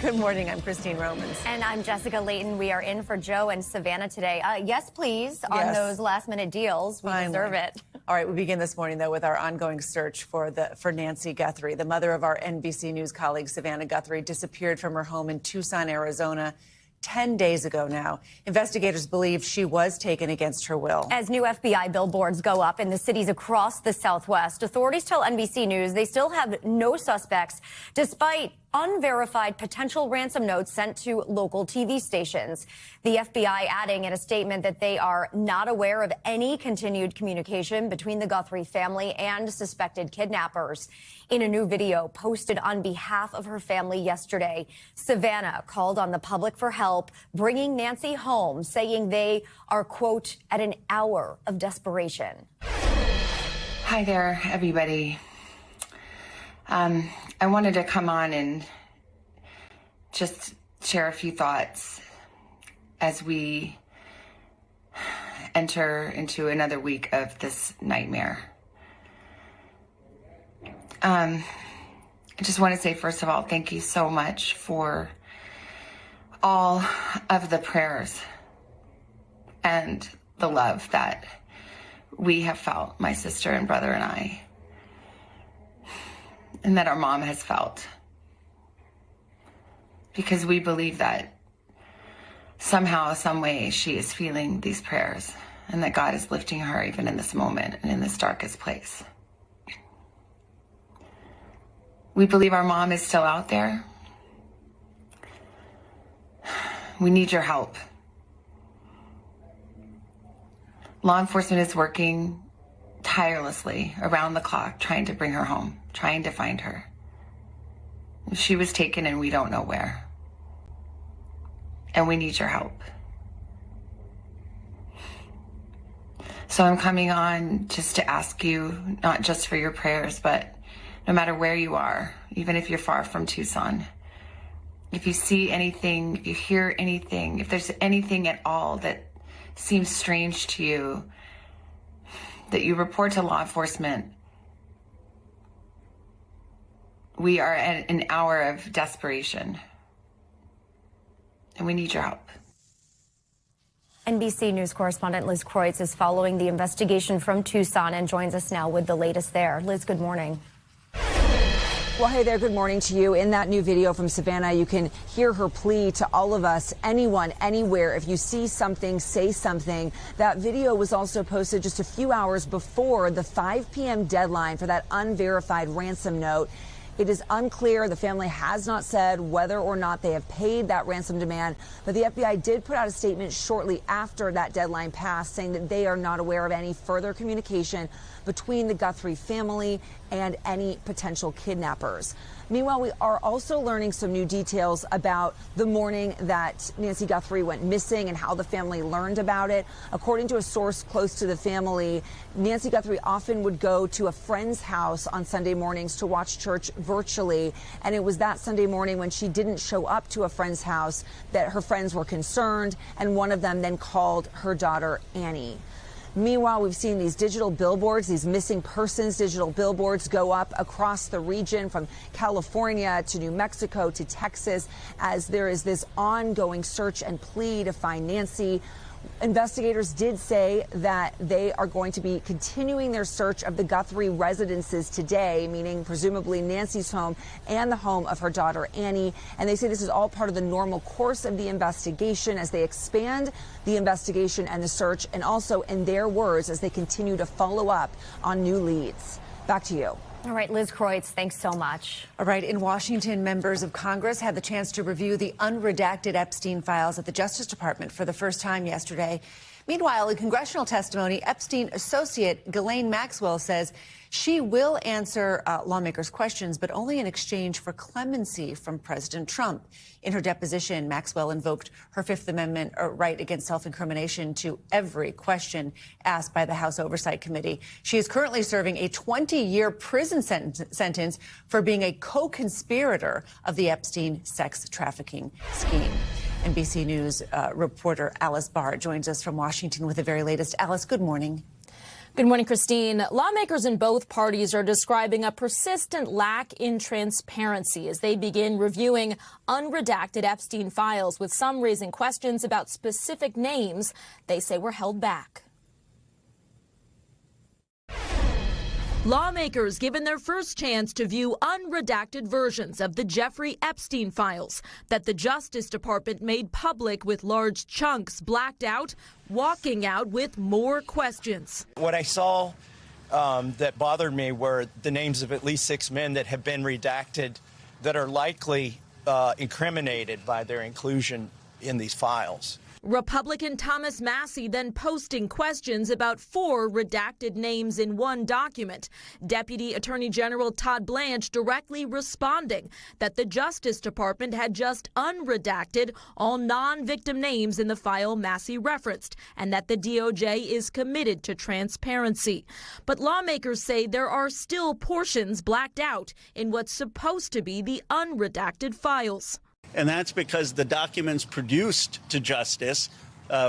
Good morning. I'm Christine Romans. And I'm Jessica Layton. We are in for Joe and Savannah today. Yes, please, on those last-minute deals. We deserve it. All right, we begin this morning, though, with our ongoing search for Nancy Guthrie. The mother of our NBC News colleague, Savannah Guthrie, disappeared from her home in Tucson, Arizona, 10 days ago now. Investigators believe she was taken against her will. As new FBI billboards go up in the cities across the Southwest, authorities tell NBC News they still have no suspects, despite unverified potential ransom notes sent to local TV stations. The FBI adding in a statement that they are not aware of any continued communication between the Guthrie family and suspected kidnappers. In a new video posted on behalf of her family yesterday, Savannah called on the public for help bringing Nancy home, saying they are, quote, at an hour of desperation. Hi there, everybody. I wanted to come on and just share a few thoughts as we enter into another week of this nightmare. I just want to say, first of all, thank you so much for all of the prayers and the love that we have felt, my sister and brother and I, and that our mom has felt. Because we believe that somehow, some way, she is feeling these prayers and that God is lifting her even in this moment and in this darkest place. We believe our mom is still out there. We need your help. Law enforcement is working tirelessly around the clock trying to bring her home, trying to find her. She was taken and we don't know where. And we need your help. So I'm coming on just to ask you, not just for your prayers, but no matter where you are, even if you're far from Tucson, if you see anything, if you hear anything, if there's anything at all that seems strange to you, that you report to law enforcement. We are at an hour of desperation, and we need your help. NBC News correspondent Liz Kreutz is following the investigation from Tucson and joins us now with the latest there. Liz, good morning. Well, hey there, good morning to you. In that new video from Savannah, you can hear her plea to all of us, anyone, anywhere. If you see something, say something. That video was also posted just a few hours before the 5 p.m. deadline for that unverified ransom note. It is unclear. The family has not said whether or not they have paid that ransom demand, but the FBI did put out a statement shortly after that deadline passed saying that they are not aware of any further communication between the Guthrie family and any potential kidnappers. Meanwhile, we are also learning some new details about the morning that Nancy Guthrie went missing and how the family learned about it. According to a source close to the family, Nancy Guthrie often would go to a friend's house on Sunday mornings to watch church virtually. And it was that Sunday morning when she didn't show up to a friend's house that her friends were concerned, and one of them then called her daughter Annie. Meanwhile, we've seen these digital billboards, these missing persons digital billboards go up across the region from California to New Mexico to Texas as there is this ongoing search and plea to find Nancy. Investigators did say that they are going to be continuing their search of the Guthrie residences today, meaning presumably Nancy's home and the home of her daughter Annie. And they say this is all part of the normal course of the investigation as they expand the investigation and the search, and also, in their words, as they continue to follow up on new leads. Back to you. All right, Liz Kreutz, thanks so much. All right, in Washington, members of Congress had the chance to review the unredacted Epstein files at the Justice Department for the first time yesterday. Meanwhile, in congressional testimony, Epstein associate Ghislaine Maxwell says she will answer lawmakers' questions, but only in exchange for clemency from President Trump. In her deposition, Maxwell invoked her Fifth Amendment right against self-incrimination to every question asked by the House Oversight Committee. She is currently serving a 20-year prison sentence for being a co-conspirator of the Epstein sex trafficking scheme. NBC News reporter Alice Barr joins us from Washington with the very latest. Alice, good morning. Good morning, Christine. Lawmakers in both parties are describing a persistent lack in transparency as they begin reviewing unredacted Epstein files, with some raising questions about specific names they say were held back. Lawmakers given their first chance to view unredacted versions of the Jeffrey Epstein files that the Justice Department made public, with large chunks blacked out, walking out with more questions. What I saw that bothered me were the names of at least 6 men that have been redacted that are likely incriminated by their inclusion in these files. Republican Thomas Massie then posting questions about 4 redacted names in one document. Deputy Attorney General Todd Blanche directly responding that the Justice Department had just unredacted all non-victim names in the file Massie referenced, and that the DOJ is committed to transparency. But lawmakers say there are still portions blacked out in what's supposed to be the unredacted files. And that's because the documents produced to justice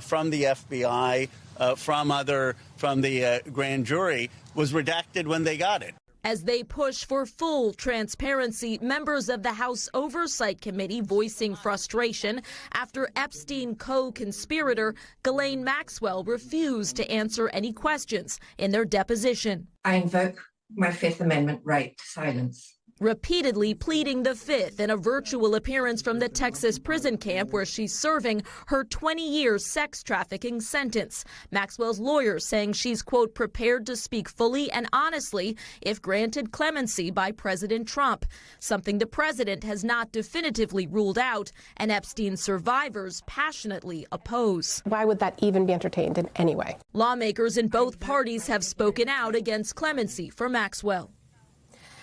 from the FBI, from the grand jury, was redacted when they got it. As they push for full transparency, members of the House Oversight Committee voicing frustration after Epstein co-conspirator Ghislaine Maxwell refused to answer any questions in their deposition. I invoke my Fifth Amendment right to silence. Repeatedly pleading the Fifth in a virtual appearance from the Texas prison camp where she's serving her 20-year sex trafficking sentence. Maxwell's lawyer saying she's, quote, prepared to speak fully and honestly if granted clemency by President Trump, something the president has not definitively ruled out, and Epstein survivors passionately oppose. Why would that even be entertained in any way? Lawmakers in both parties have spoken out against clemency for Maxwell.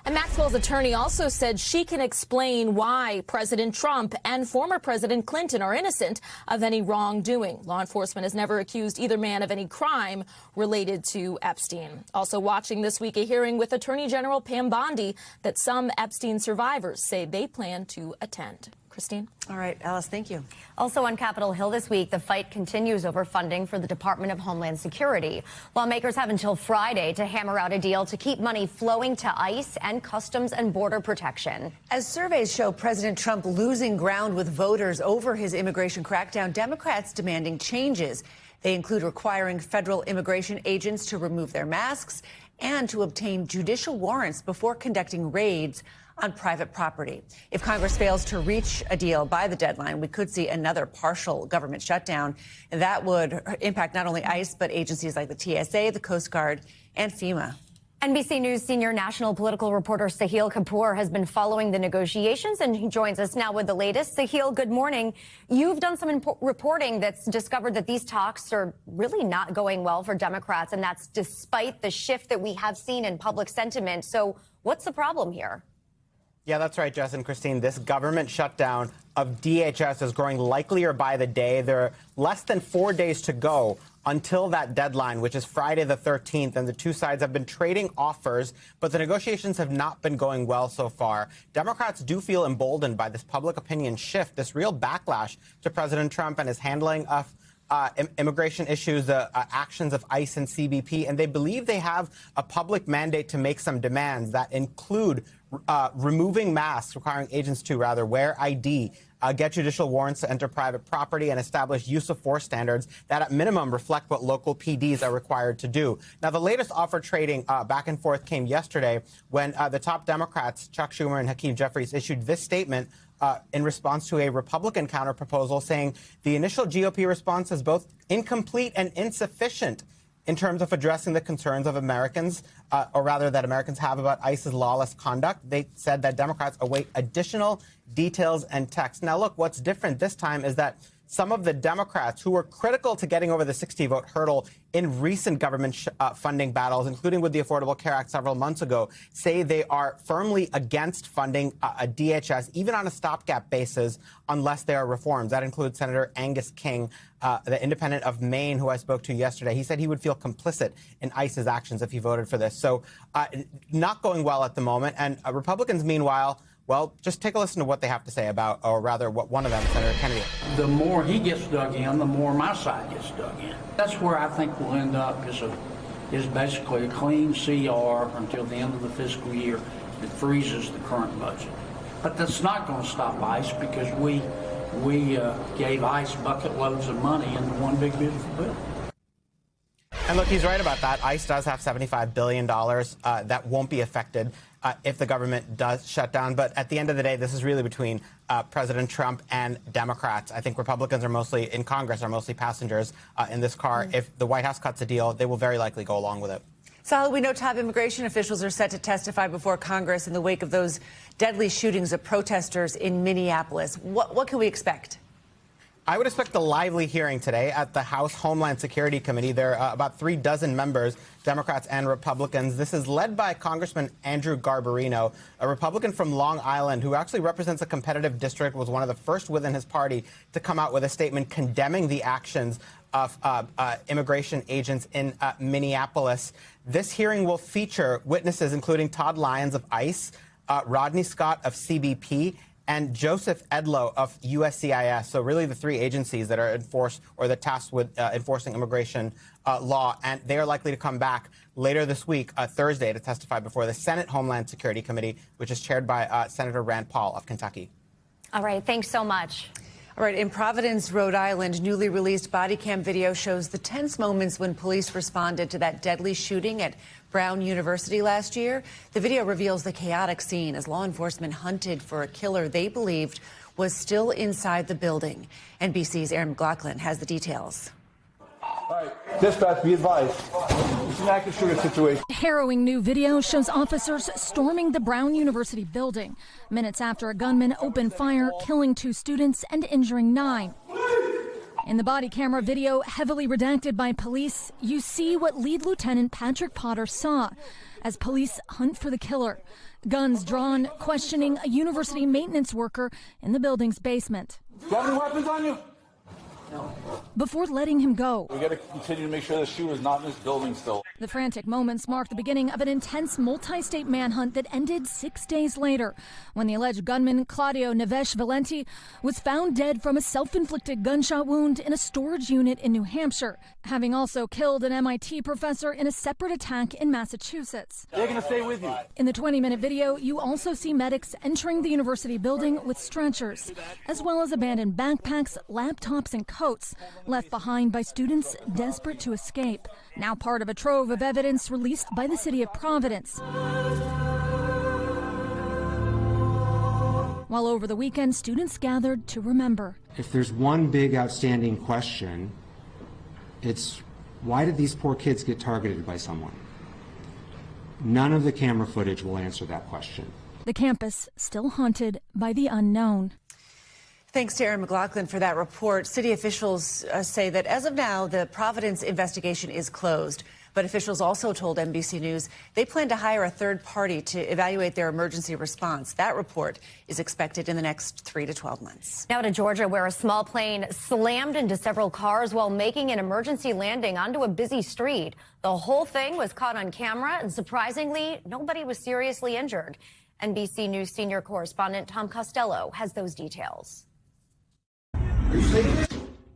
And Maxwell's attorney also said she can explain why President Trump and former President Clinton are innocent of any wrongdoing. Law enforcement has never accused either man of any crime related to Epstein. Also watching this week, a hearing with Attorney General Pam Bondi that some Epstein survivors say they plan to attend. Christine? All right, Alice, thank you. Also on Capitol Hill this week, the fight continues over funding for the Department of Homeland Security. Lawmakers have until Friday to hammer out a deal to keep money flowing to ICE and Customs and Border Protection. As surveys show President Trump losing ground with voters over his immigration crackdown, Democrats demanding changes. They include requiring federal immigration agents to remove their masks and to obtain judicial warrants before conducting raids on private property. If Congress fails to reach a deal by the deadline, we could see another partial government shutdown. That would impact not only ICE, but agencies like the TSA, the Coast Guard, and FEMA. NBC News senior national political reporter Sahil Kapoor has been following the negotiations, and he joins us now with the latest. Sahil, good morning. You've done some reporting that's discovered that these talks are really not going well for Democrats, and that's despite the shift that we have seen in public sentiment. So what's the problem here? Yeah, that's right, Jess and Christine. This government shutdown of DHS is growing likelier by the day. There are less than 4 days to go until that deadline, which is Friday the 13th, and the two sides have been trading offers, but the negotiations have not been going well so far. Democrats do feel emboldened by this public opinion shift, this real backlash to President Trump and his handling of immigration issues, the actions of ICE and CBP, and they believe they have a public mandate to make some demands that include removing masks, requiring agents to rather wear ID, get judicial warrants to enter private property, and establish use of force standards that at minimum reflect what local PDs are required to do. Now, the latest offer trading back and forth came yesterday when the top Democrats, Chuck Schumer and Hakeem Jeffries, issued this statement in response to a Republican counterproposal saying the initial GOP response is both incomplete and insufficient in terms of addressing the concerns of Americans, or rather that Americans have about ICE's lawless conduct. They said that Democrats await additional details and text. Now, look, what's different this time is that some of the Democrats who were critical to getting over the 60-vote hurdle in recent government funding battles, including with the Affordable Care Act several months ago, say they are firmly against funding a DHS, even on a stopgap basis, unless there are reforms. That includes Senator Angus King, the independent of Maine, who I spoke to yesterday. He said he would feel complicit in ICE's actions if he voted for this. So not going well at the moment. And Republicans, meanwhile, well, just take a listen to what they have to say about, or rather what one of them, Senator Kennedy. The more he gets dug in, the more my side gets dug in. That's where I think we'll end up, is is basically a clean CR until the end of the fiscal year. It freezes the current budget. But that's not going to stop ICE, because we gave ICE bucket loads of money into one big beautiful bill. And look, he's right about that. ICE does have $75 billion that won't be affected if the government does shut down. But at the end of the day, this is really between President Trump and Democrats. I think Republicans are mostly in Congress, are mostly passengers in this car. If the White House cuts a deal, they will very likely go along with it. Sally, we know top immigration officials are set to testify before Congress in the wake of those deadly shootings of protesters in Minneapolis. What can we expect? I would expect a lively hearing today at the House Homeland Security Committee. There are about 36 members, Democrats and Republicans. This is led by Congressman Andrew Garbarino, a Republican from Long Island who actually represents a competitive district, was one of the first within his party to come out with a statement condemning the actions of immigration agents in Minneapolis. This hearing will feature witnesses including Todd Lyons of ICE, Rodney Scott of CBP, and Joseph Edlow of USCIS. So really the three agencies that are enforced or the tasked with enforcing immigration law. And they are likely to come back later this week, Thursday, to testify before the Senate Homeland Security Committee, which is chaired by Senator Rand Paul of Kentucky. All right. Thanks so much. All right, in Providence, Rhode Island, newly released body cam video shows the tense moments when police responded to that deadly shooting at Brown University last year. The video reveals the chaotic scene as law enforcement hunted for a killer they believed was still inside the building. NBC's Aaron McLaughlin has the details. All right, dispatch, be advised. It's an active shooter situation. Harrowing new video shows officers storming the Brown University building minutes after a gunman opened fire, killing 2 students and injuring 9. In the body camera video, heavily redacted by police, you see what Lead Lieutenant Patrick Potter saw as police hunt for the killer. Guns drawn, questioning a university maintenance worker in the building's basement. Do you have any weapons on you? No. Before letting him go. We got to continue to make sure the shooter's not in this building still. The frantic moments mark the beginning of an intense multi-state manhunt that ended 6 days later when the alleged gunman Claudio Neves Valenti was found dead from a self-inflicted gunshot wound in a storage unit in New Hampshire, having also killed an MIT professor in a separate attack in Massachusetts. They're going to stay with you. In the 20-minute video, you also see medics entering the university building with stretchers, as well as abandoned backpacks, laptops, and coats left behind by students desperate to escape. Now part of a trove of evidence released by the city of Providence. While over the weekend, students gathered to remember. If there's one big outstanding question, it's why did these poor kids get targeted by someone? None of the camera footage will answer that question. The campus still haunted by the unknown. Thanks to Aaron McLaughlin for that report. City officials say that as of now, the Providence investigation is closed. But officials also told NBC News they plan to hire a third party to evaluate their emergency response. That report is expected in the next 3 to 12 months. Now to Georgia, where a small plane slammed into several cars while making an emergency landing onto a busy street. The whole thing was caught on camera, and surprisingly, nobody was seriously injured. NBC News senior correspondent Tom Costello has those details.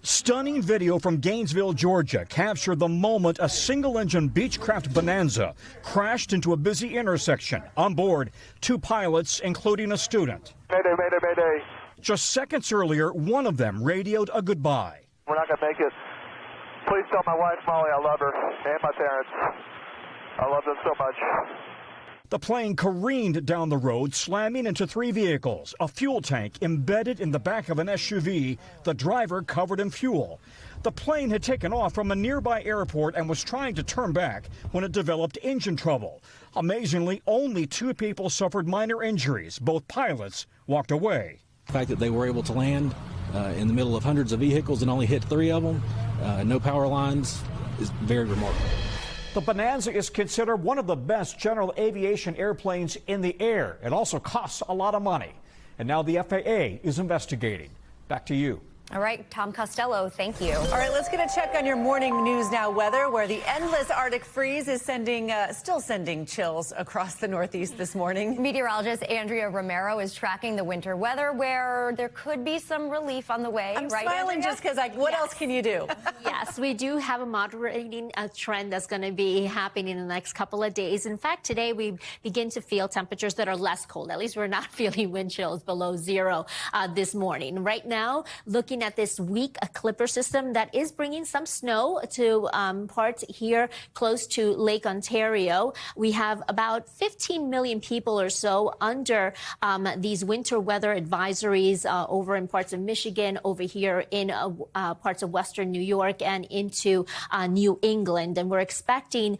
Stunning video from Gainesville, Georgia, captured the moment a single-engine Beechcraft Bonanza crashed into a busy intersection. On board, 2 pilots, including a student. Mayday, mayday, mayday. Just seconds earlier, one of them radioed a goodbye. We're not going to make it. Please tell my wife, Molly, I love her, and my parents. I love them so much. The plane careened down the road, slamming into 3 vehicles, a fuel tank embedded in the back of an SUV, the driver covered in fuel. The plane had taken off from a nearby airport and was trying to turn back when it developed engine trouble. Amazingly, only 2 people suffered minor injuries. Both pilots walked away. The fact that they were able to land in the middle of hundreds of vehicles and only hit 3 of them, no power lines, is very remarkable. The Bonanza is considered one of the best general aviation airplanes in the air. It also costs a lot of money. And now the FAA is investigating. Back to you. All right, Tom Costello, thank you. All right, let's get a check on your morning News Now weather, where the endless Arctic freeze is still sending chills across the Northeast this morning. Meteorologist Andrea Romero is tracking the winter weather, where there could be some relief on the way. I'm right, smiling Andrea? just because, what else can you do? Yes, we do have a moderating trend that's going to be happening in the next couple of days. In fact, today we begin to feel temperatures that are less cold. At least we're not feeling wind chills below zero this morning. Right now, looking at this weak Clipper system that is bringing some snow to parts here close to Lake Ontario. We have about 15 million people or so under these winter weather advisories over in parts of Michigan, over here in parts of western New York and into New England. And we're expecting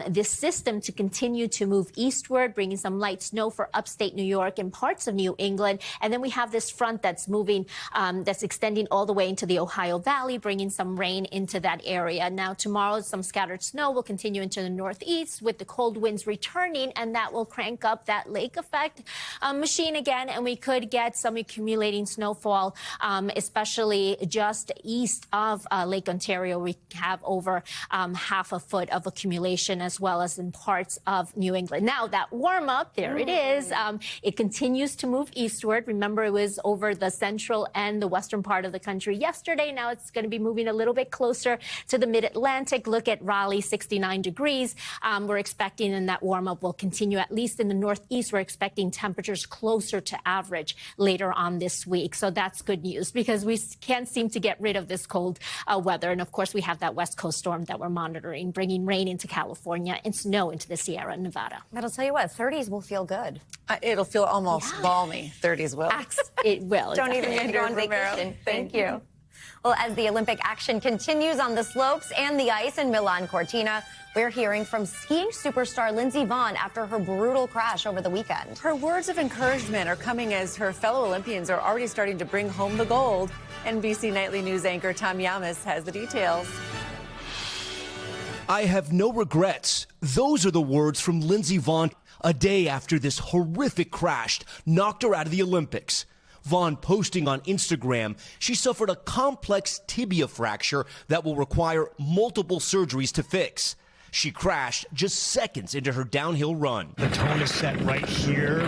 this system to continue to move eastward, bringing some light snow for upstate New York and parts of New England. And then we have this front that's moving, that's extending all the way into the Ohio Valley, bringing some rain into that area. Now, tomorrow, some scattered snow will continue into the northeast with the cold winds returning, and that will crank up that lake effect machine again, and we could get some accumulating snowfall, especially just east of Lake Ontario. We have over half a foot of accumulation, as well as in parts of New England. Now, that warm up, there it is. It continues to move eastward. Remember, it was over the central and the western part of the country yesterday. Now it's going to be moving a little bit closer to the mid-Atlantic. Look at Raleigh, 69 degrees. We're expecting, and that warm-up will continue, at least in the northeast. We're expecting temperatures closer to average later on this week. So that's good news, because we can't seem to get rid of this cold weather. And of course, we have that west coast storm that we're monitoring, bringing rain into California and snow into the Sierra Nevada. But I'll tell you what, 30s will feel good. It'll feel almost balmy. 30s will. It will. Don't even need to go on vacation. Thank you. Well, as the Olympic action continues on the slopes and the ice in Milan Cortina, we're hearing from skiing superstar Lindsey Vonn after her brutal crash over the weekend. Her words of encouragement are coming as her fellow Olympians are already starting to bring home the gold. NBC Nightly News anchor Tom Yamas has the details. I have no regrets. Those are the words from Lindsey Vonn a day after this horrific crash knocked her out of the Olympics. Vonn posting on Instagram, she suffered a complex tibia fracture that will require multiple surgeries to fix. She crashed just seconds into her downhill run. The tone is set right here.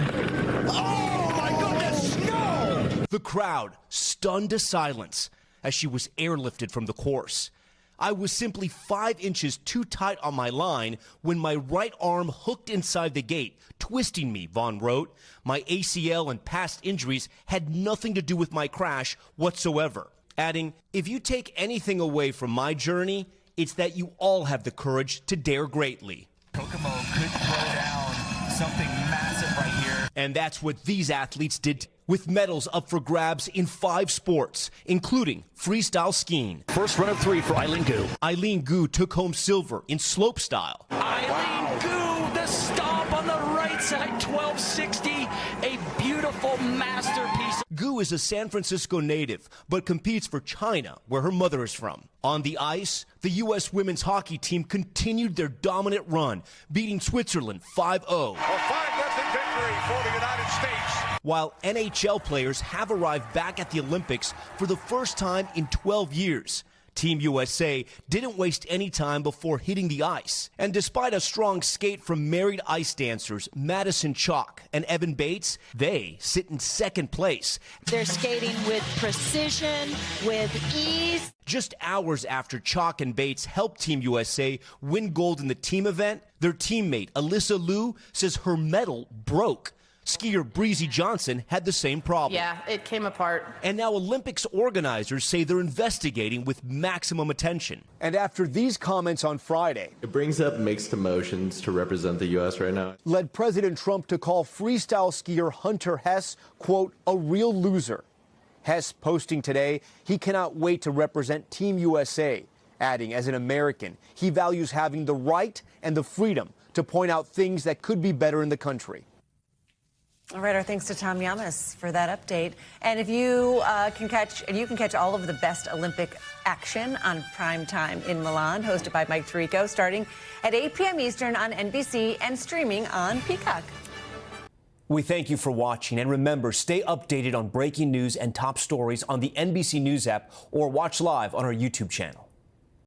Oh my goodness, no! The crowd stunned to silence as she was airlifted from the course. I was simply 5 inches too tight on my line when my right arm hooked inside the gate, twisting me, Vonn wrote. My ACL and past injuries had nothing to do with my crash whatsoever. Adding, if you take anything away from my journey, it's that you all have the courage to dare greatly. Kokomo could throw down something massive right here. And that's what these athletes did, with medals up for grabs in 5 sports, including freestyle skiing. First run of 3 for Eileen Gu. Eileen Gu took home silver in slopestyle. Eileen Gu, the stomp on the right side, 1260, a beautiful masterpiece. Gu is a San Francisco native, but competes for China, where her mother is from. On the ice, the U.S. women's hockey team continued their dominant run, beating Switzerland 5-0. A 5-0 victory for the United States. While NHL players have arrived back at the Olympics for the first time in 12 years. Team USA didn't waste any time before hitting the ice. And despite a strong skate from married ice dancers Madison Chalk and Evan Bates, they sit in second place. They're skating with precision, with ease. Just hours after Chalk and Bates helped Team USA win gold in the team event, their teammate Alyssa Liu says her medal broke. Skier Breezy Johnson had the same problem. Yeah, it came apart. And now Olympics organizers say they're investigating with maximum attention. And after these comments on Friday, it brings up mixed emotions to represent the U.S. right now. Led President Trump to call freestyle skier Hunter Hess, quote, a real loser. Hess posting today he cannot wait to represent Team USA, adding, as an American, he values having the right and the freedom to point out things that could be better in the country. All right, our thanks to Tom Yamas for that update. And if you can catch all of the best Olympic action on Prime Time in Milan, hosted by Mike Tirico, starting at 8 p.m. Eastern on NBC and streaming on Peacock. We thank you for watching, and remember, stay updated on breaking news and top stories on the NBC News app or watch live on our YouTube channel.